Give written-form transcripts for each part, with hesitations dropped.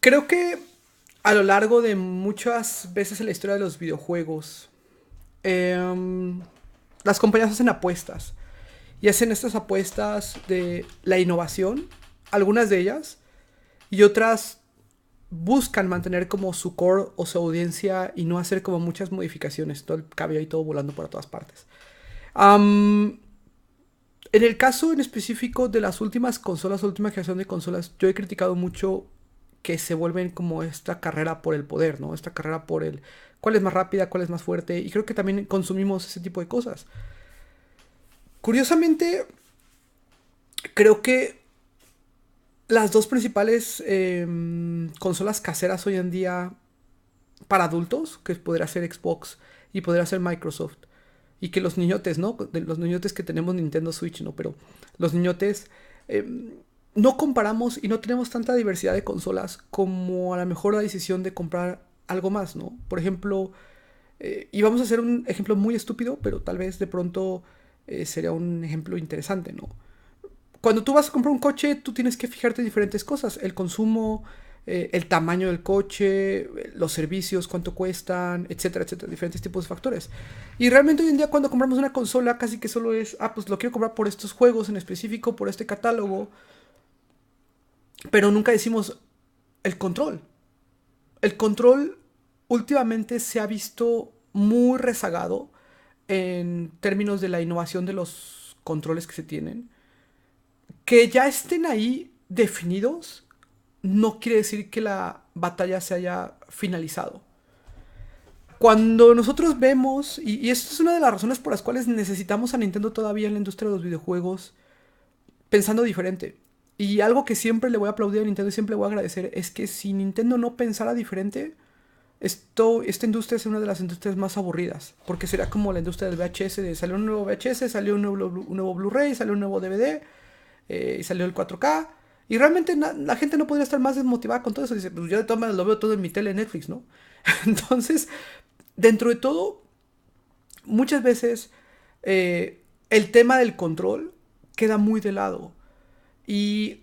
Creo que a lo largo de muchas veces en la historia de los videojuegos, em, las compañías hacen apuestas. Y hacen estas apuestas de la innovación, algunas de ellas, y otras buscan mantener como su core o su audiencia y no hacer como muchas modificaciones, todo el cabello y todo volando por todas partes. Am, en el caso en específico de las últimas consolas, última generación de consolas, yo he criticado mucho que se vuelven como esta carrera por el poder, ¿no? Esta carrera por el cuál es más rápida, cuál es más fuerte, y creo que también consumimos ese tipo de cosas. Curiosamente, creo que las dos principales consolas caseras hoy en día para adultos, que podría ser Xbox y podría ser Microsoft, y que los niñotes, ¿no? De los niñotes que tenemos Nintendo Switch, ¿no? Pero los niñotes no comparamos y no tenemos tanta diversidad de consolas como a lo mejor la decisión de comprar algo más, ¿no? Por ejemplo, y vamos a hacer un ejemplo muy estúpido, pero tal vez de pronto sería un ejemplo interesante, ¿no? Cuando tú vas a comprar un coche, tú tienes que fijarte en diferentes cosas. El consumo, el tamaño del coche, los servicios, cuánto cuestan, etcétera, etcétera. Diferentes tipos de factores. Y realmente hoy en día cuando compramos una consola casi que solo es, pues lo quiero comprar por estos juegos en específico, por este catálogo. Pero nunca decimos el control. El control últimamente se ha visto muy rezagado en términos de la innovación de los controles que se tienen. Que ya estén ahí definidos no quiere decir que la batalla se haya finalizado. Cuando nosotros vemos, y esto es una de las razones por las cuales necesitamos a Nintendo todavía en la industria de los videojuegos, pensando diferente. Y algo que siempre le voy a aplaudir a Nintendo y siempre le voy a agradecer es que si Nintendo no pensara diferente, esta industria es una de las industrias más aburridas. Porque será como la industria del VHS, de salió un nuevo VHS, salió un nuevo Blu-ray, salió un nuevo DVD, y salió el 4K. Y realmente la gente no podría estar más desmotivada con todo eso. Dice, pues yo de todas maneras lo veo todo en mi tele Netflix, ¿no? Entonces, dentro de todo, muchas veces el tema del control queda muy de lado. Y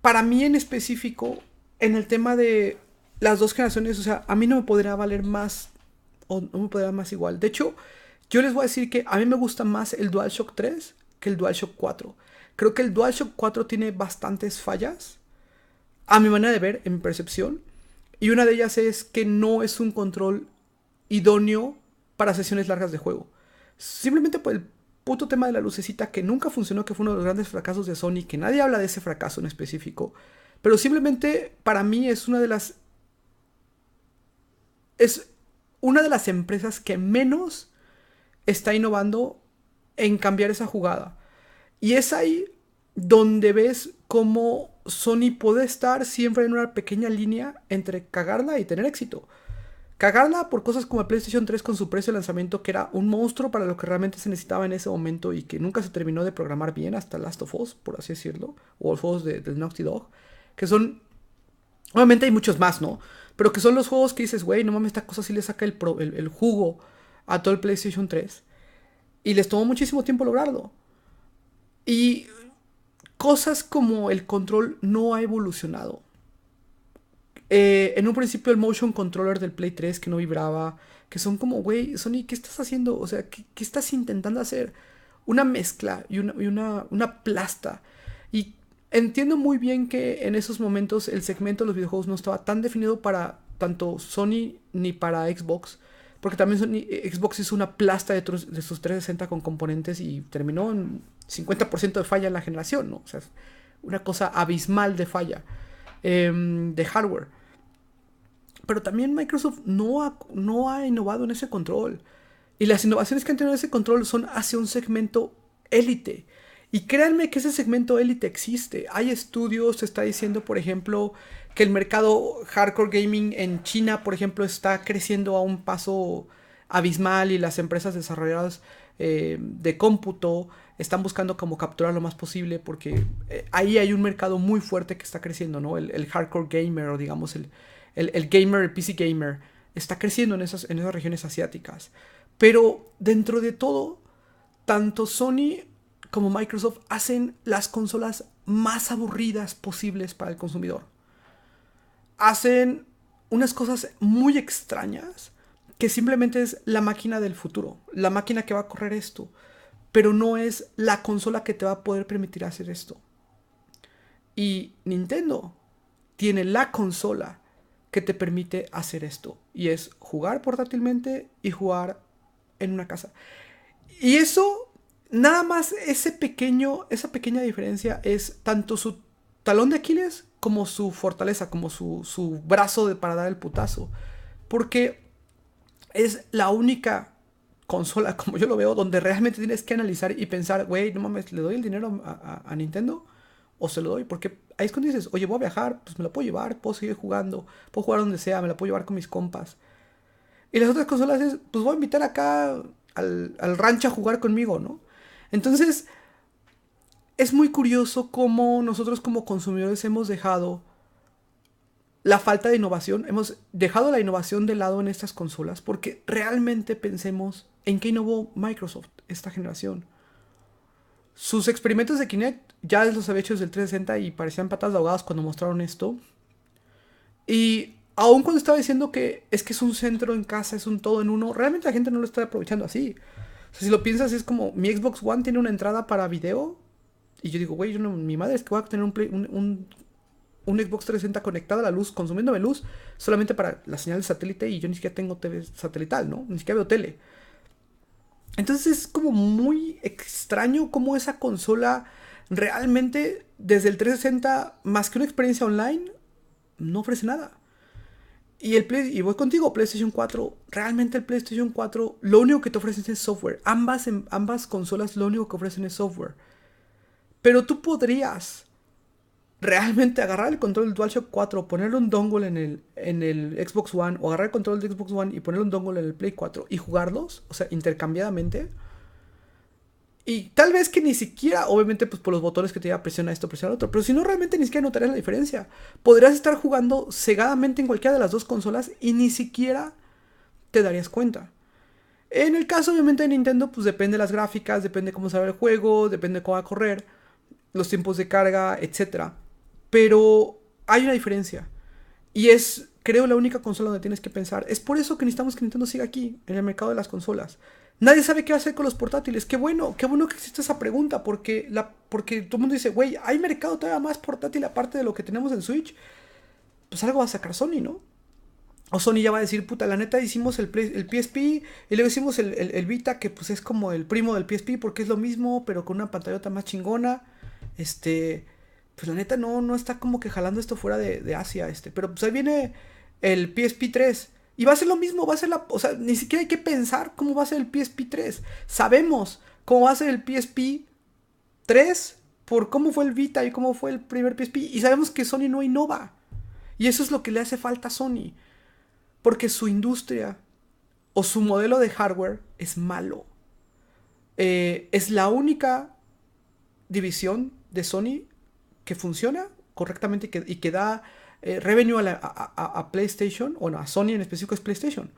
para mí en específico, en el tema de las dos generaciones, o sea, a mí no me podría valer más o no me podría más igual. De hecho, yo les voy a decir que a mí me gusta más el DualShock 3 que el DualShock 4. Creo que el DualShock 4 tiene bastantes fallas, a mi manera de ver, en mi percepción. Y una de ellas es que no es un control idóneo para sesiones largas de juego. Simplemente por el puto tema de la lucecita que nunca funcionó, que fue uno de los grandes fracasos de Sony, que nadie habla de ese fracaso en específico. Pero simplemente para mí es una de las... Es una de las empresas que menos está innovando en cambiar esa jugada. Y es ahí donde ves cómo Sony puede estar siempre en una pequeña línea entre cagarla y tener éxito. Cagarla por cosas como el PlayStation 3 con su precio de lanzamiento, que era un monstruo para lo que realmente se necesitaba en ese momento y que nunca se terminó de programar bien hasta Last of Us, por así decirlo, o los juegos de Naughty Dog, que son... Obviamente hay muchos más, ¿no? Pero que son los juegos que dices, güey, no mames, esta cosa sí le saca el jugo a todo el PlayStation 3. Y les tomó muchísimo tiempo lograrlo. Y cosas como el control no ha evolucionado. En un principio el motion controller del Play 3 que no vibraba, que son como, güey, Sony, ¿qué estás haciendo? O sea, ¿qué estás intentando hacer? Una mezcla una plasta. Y entiendo muy bien que en esos momentos el segmento de los videojuegos no estaba tan definido para tanto Sony ni para Xbox. Porque también Xbox hizo una plasta de sus 360 con componentes y terminó en 50% de falla en la generación, ¿no? O sea, una cosa abismal de falla de hardware. Pero también Microsoft no ha innovado en ese control. Y las innovaciones que han tenido en ese control son hacia un segmento élite. Y créanme que ese segmento élite existe. Hay estudios, se está diciendo, por ejemplo, que el mercado hardcore gaming en China, por ejemplo, está creciendo a un paso abismal y las empresas desarrolladoras de cómputo están buscando como capturar lo más posible porque ahí hay un mercado muy fuerte que está creciendo, ¿no? El hardcore gamer o digamos el gamer, el PC gamer, está creciendo en esas regiones asiáticas. Pero dentro de todo, tanto Sony como Microsoft hacen las consolas más aburridas posibles para el consumidor. hacen unas cosas muy extrañas que simplemente es la máquina del futuro, la máquina que va a correr esto, pero no es la consola que te va a poder permitir hacer esto. Y Nintendo tiene la consola que te permite hacer esto, y es jugar portátilmente y jugar en una casa. Y eso, nada más esa pequeña diferencia es tanto su talón de Aquiles como su fortaleza, como su brazo para dar el putazo. Porque es la única consola, como yo lo veo, donde realmente tienes que analizar y pensar, güey, no mames, ¿le doy el dinero a Nintendo? ¿O se lo doy? Porque ahí es cuando dices, oye, voy a viajar, pues me la puedo llevar, puedo seguir jugando, puedo jugar donde sea, me la puedo llevar con mis compas. Y las otras consolas es, pues voy a invitar acá al rancho a jugar conmigo, ¿no? Entonces, es muy curioso cómo nosotros como consumidores hemos dejado la falta de innovación, hemos dejado la innovación de lado en estas consolas porque realmente pensemos en qué innovó Microsoft esta generación. Sus experimentos de Kinect ya los había hecho desde el 360 y parecían patas de ahogadas cuando mostraron esto. Y aun cuando estaba diciendo que es un centro en casa, es un todo en uno, realmente la gente no lo está aprovechando así. O sea, si lo piensas, es como mi Xbox One tiene una entrada para video. Y yo digo, güey, mi madre es que voy a tener un Xbox 360 conectado a la luz, consumiéndome luz solamente para la señal de satélite y yo ni siquiera tengo TV satelital, ¿no? Ni siquiera veo tele. Entonces es como muy extraño cómo esa consola realmente desde el 360, más que una experiencia online, no ofrece nada. Y voy contigo, PlayStation 4. Realmente el PlayStation 4 lo único que te ofrecen es software. Ambas consolas lo único que ofrecen es software. Pero tú podrías realmente agarrar el control del DualShock 4, ponerle un dongle en el Xbox One, o agarrar el control del Xbox One y ponerle un dongle en el Play 4 y jugarlos, o sea, intercambiadamente. Y tal vez que ni siquiera, obviamente, pues por los botones que te iba a presionar esto, presionar otro, pero si no, realmente ni siquiera notarías la diferencia. Podrías estar jugando cegadamente en cualquiera de las dos consolas y ni siquiera te darías cuenta. En el caso, obviamente, de Nintendo, pues depende de las gráficas, depende de cómo se ve el juego, depende de cómo va a correr, los tiempos de carga, etcétera. Pero hay una diferencia. Y es, creo, la única consola donde tienes que pensar. Es por eso que necesitamos que Nintendo siga aquí, en el mercado de las consolas. Nadie sabe qué hacer con los portátiles. Qué bueno que existe esa pregunta, porque todo el mundo dice, güey, ¿hay mercado todavía más portátil aparte de lo que tenemos en Switch? Pues algo va a sacar Sony, ¿no? O Sony ya va a decir, puta, la neta hicimos el PSP y luego hicimos el Vita, que pues es como el primo del PSP porque es lo mismo, pero con una pantallota más chingona. Este, pues la neta no está como que jalando esto fuera de Asia, pero pues ahí viene el PSP 3 y va a ser lo mismo, va a ser o sea, ni siquiera hay que pensar cómo va a ser el PSP 3. Sabemos cómo va a ser el PSP 3 por cómo fue el Vita y cómo fue el primer PSP y sabemos que Sony no innova. Y eso es lo que le hace falta a Sony, porque su industria o su modelo de hardware es malo. Es la única división de Sony que funciona correctamente y que da revenue a PlayStation, bueno, a Sony en específico es PlayStation.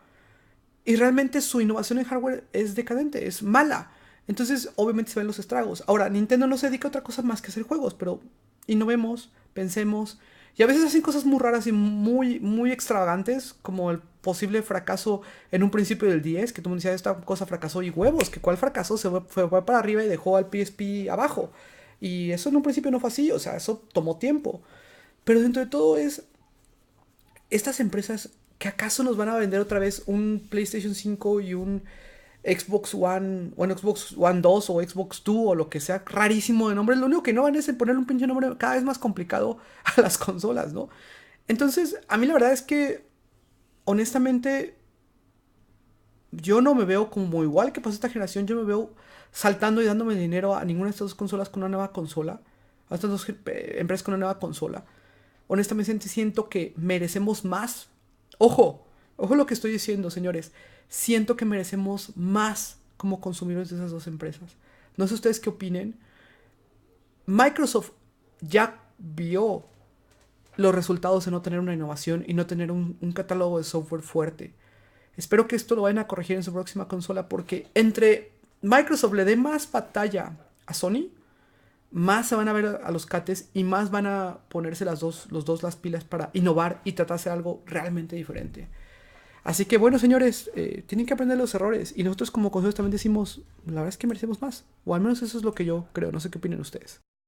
Y realmente su innovación en hardware es decadente, es mala. Entonces, obviamente se ven los estragos. Ahora, Nintendo no se dedica a otra cosa más que hacer juegos, pero innovemos, pensemos. Y a veces hacen cosas muy raras y muy, muy extravagantes, como el posible fracaso en un principio del 10, que tú me decías, esta cosa fracasó y huevos, que cuál fracasó, fue para arriba y dejó al PSP abajo. Y eso en un principio no fue así, o sea, eso tomó tiempo. Pero dentro de todo es estas empresas que acaso nos van a vender otra vez un PlayStation 5 y un Xbox One, bueno, Xbox One 2 o Xbox 2 o lo que sea rarísimo de nombre. Lo único que no van es en ponerle un pinche nombre cada vez más complicado a las consolas, ¿no? Entonces, a mí la verdad es que, honestamente, yo no me veo como igual que pasó esta generación. Yo me veo saltando y dándome dinero a ninguna de estas dos consolas con una nueva consola. A estas dos empresas con una nueva consola. Honestamente siento que merecemos más. Ojo, ojo lo que estoy diciendo, señores. Siento que merecemos más como consumidores de esas dos empresas. No sé ustedes qué opinen. Microsoft ya vio los resultados de no tener una innovación y no tener un catálogo de software fuerte. Espero que esto lo vayan a corregir en su próxima consola porque entre Microsoft le dé más batalla a Sony, más se van a ver a los cates y más van a ponerse los dos las pilas para innovar y tratar de hacer algo realmente diferente. Así que bueno, señores, tienen que aprender los errores. Y nosotros como consejos también decimos, la verdad es que merecemos más. O al menos eso es lo que yo creo. No sé qué opinan ustedes.